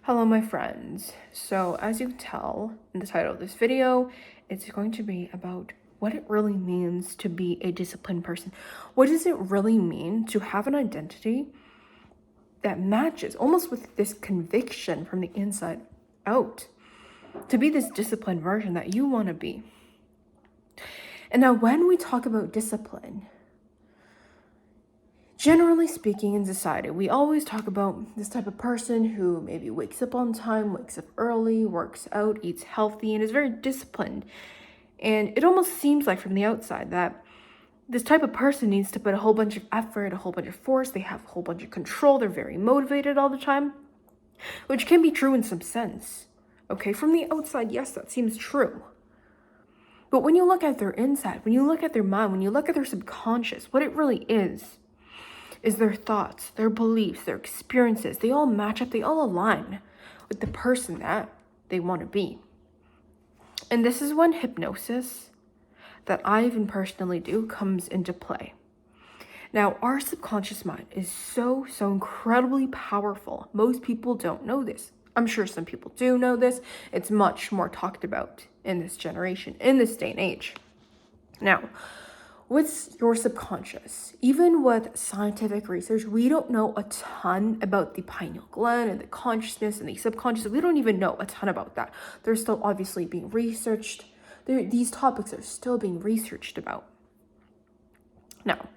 Hello, my friends. So, as you can tell in the title of this video, it's going to be about what it really means to be a disciplined person. What does it really mean to have an identity that matches almost with this conviction from the inside out, to be this disciplined version that you want to be? And now, when we talk about discipline, generally speaking, in society, we always talk about this type of person who maybe wakes up on time, wakes up early, works out, eats healthy, and is very disciplined. And it almost seems like from the outside that this type of person needs to put a whole bunch of effort, a whole bunch of force. They have a whole bunch of control. They're very motivated all the time, which can be true in some sense. Okay, from the outside, yes, that seems true. But when you look at their inside, when you look at their mind, when you look at their subconscious, what it really is their thoughts, their beliefs, their experiences. They all match up, they all align with the person that they want to be. And this is when hypnosis, that I even personally do, comes into play. Now, our subconscious mind is so incredibly powerful. Most people don't know this. I'm sure some people do know this. It's much more talked about in this generation, in this day and age. Now, with your subconscious, even with scientific research, we don't know a ton about the pineal gland and the consciousness and the subconscious. We don't even know a ton about that. They're still obviously being researched. These topics are still being researched about. Now,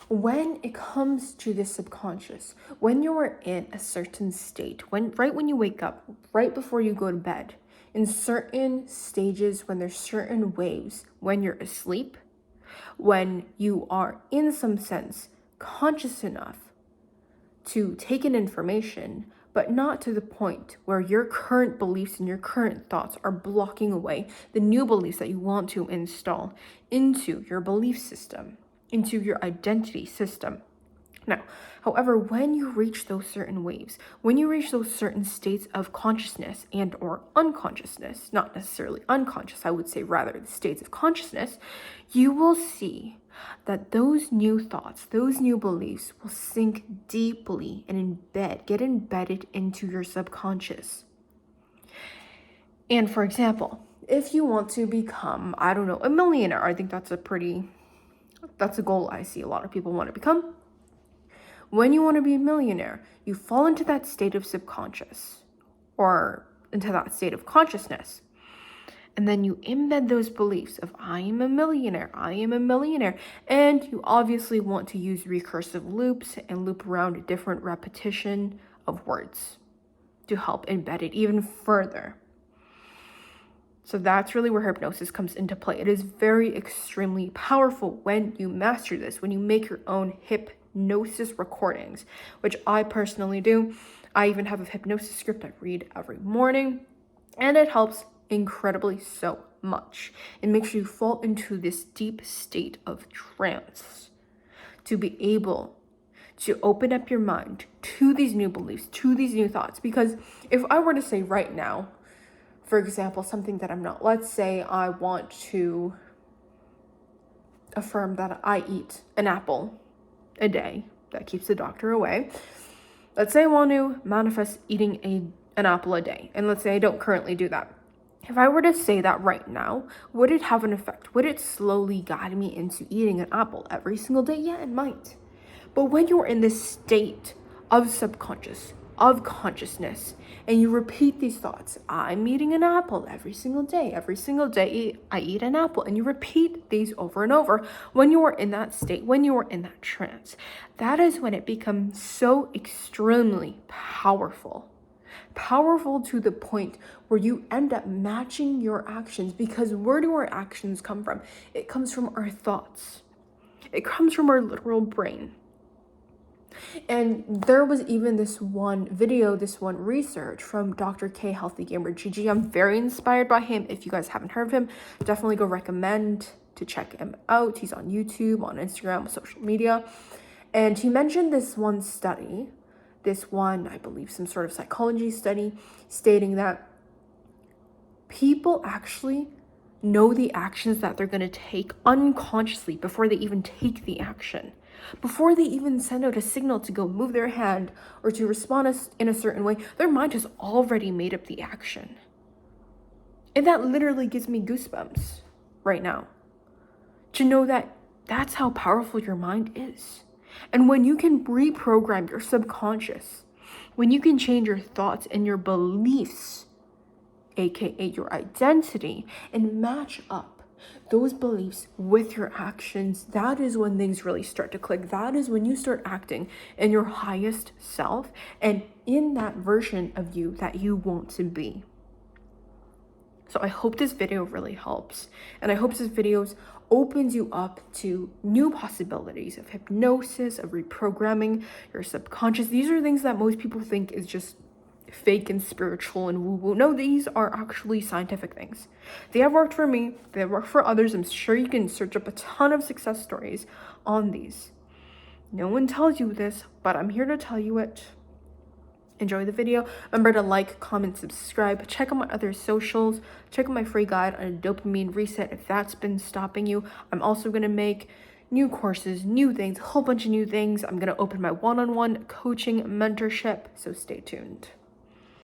when it comes to the subconscious, when you're in a certain state, right when you wake up, right before you go to bed, in certain stages, when there's certain waves, when you're asleep, when you are in some sense conscious enough to take in information, but not to the point where your current beliefs and your current thoughts are blocking away the new beliefs that you want to install into your belief system, into your identity system. Now, however, when you reach those certain waves, when you reach those certain states of consciousness and or unconsciousness, not necessarily unconscious, I would say rather the states of consciousness, you will see that those new thoughts, those new beliefs will sink deeply and get embedded into your subconscious. And for example, if you want to become, a millionaire, I think that's a goal I see a lot of people want to become. When you want to be a millionaire, you fall into that state of subconscious or into that state of consciousness. And then you embed those beliefs of I am a millionaire. And you obviously want to use recursive loops and loop around different repetition of words to help embed it even further. So that's really where hypnosis comes into play. It is very extremely powerful when you master this, when you make your own hypnosis recordings, which I personally do. I even have a hypnosis script I read every morning, and it helps incredibly so much. It makes you fall into this deep state of trance to be able to open up your mind to these new beliefs, to these new thoughts. Because if I were to say right now, for example, something that I'm not, let's say I want to affirm that I eat an apple a day. That keeps the doctor away. Let's say I want to manifest eating an apple a day. And let's say I don't currently do that. If I were to say that right now, would it have an effect? Would it slowly guide me into eating an apple every single day? Yeah, it might. But when you're in this state of subconscious, of consciousness, and you repeat these thoughts, I'm eating an apple every single day I eat an apple, and you repeat these over and over, when you are in that state, when you are in that trance, that is when it becomes so extremely powerful to the point where you end up matching your actions. Because where do our actions come from? It comes from our thoughts. It comes from our literal brain. And there was even this one research from Dr. K, Healthy Gamer GG. I'm very inspired by him. If you guys haven't heard of him, definitely go recommend to check him out. He's on YouTube, on Instagram, social media. And he mentioned this one study, I believe some sort of psychology study, stating that people actually know the actions that they're going to take unconsciously before they even take the action. Before they even send out a signal to go move their hand or to respond in a certain way, their mind has already made up the action. And that literally gives me goosebumps right now, to know that that's how powerful your mind is. And when you can reprogram your subconscious, when you can change your thoughts and your beliefs, aka your identity, and match up those beliefs with your actions, that is when things really start to click. That is when you start acting in your highest self and in that version of you that you want to be. So I hope this video really helps, and I hope this video opens you up to new possibilities of hypnosis, of reprogramming your subconscious. These are things that most people think is just fake and spiritual and woo-woo. No, these are actually scientific things. They have worked for me, they have worked for others. I'm sure you can search up a ton of success stories on these. No one tells you this, but I'm here to tell you it. Enjoy the video. Remember to like, comment, subscribe. Check out my other socials. Check out my free guide on a dopamine reset if that's been stopping you. I'm also going to make new courses, new things, a whole bunch of new things. I'm going to open my one-on-one coaching mentorship, so stay tuned.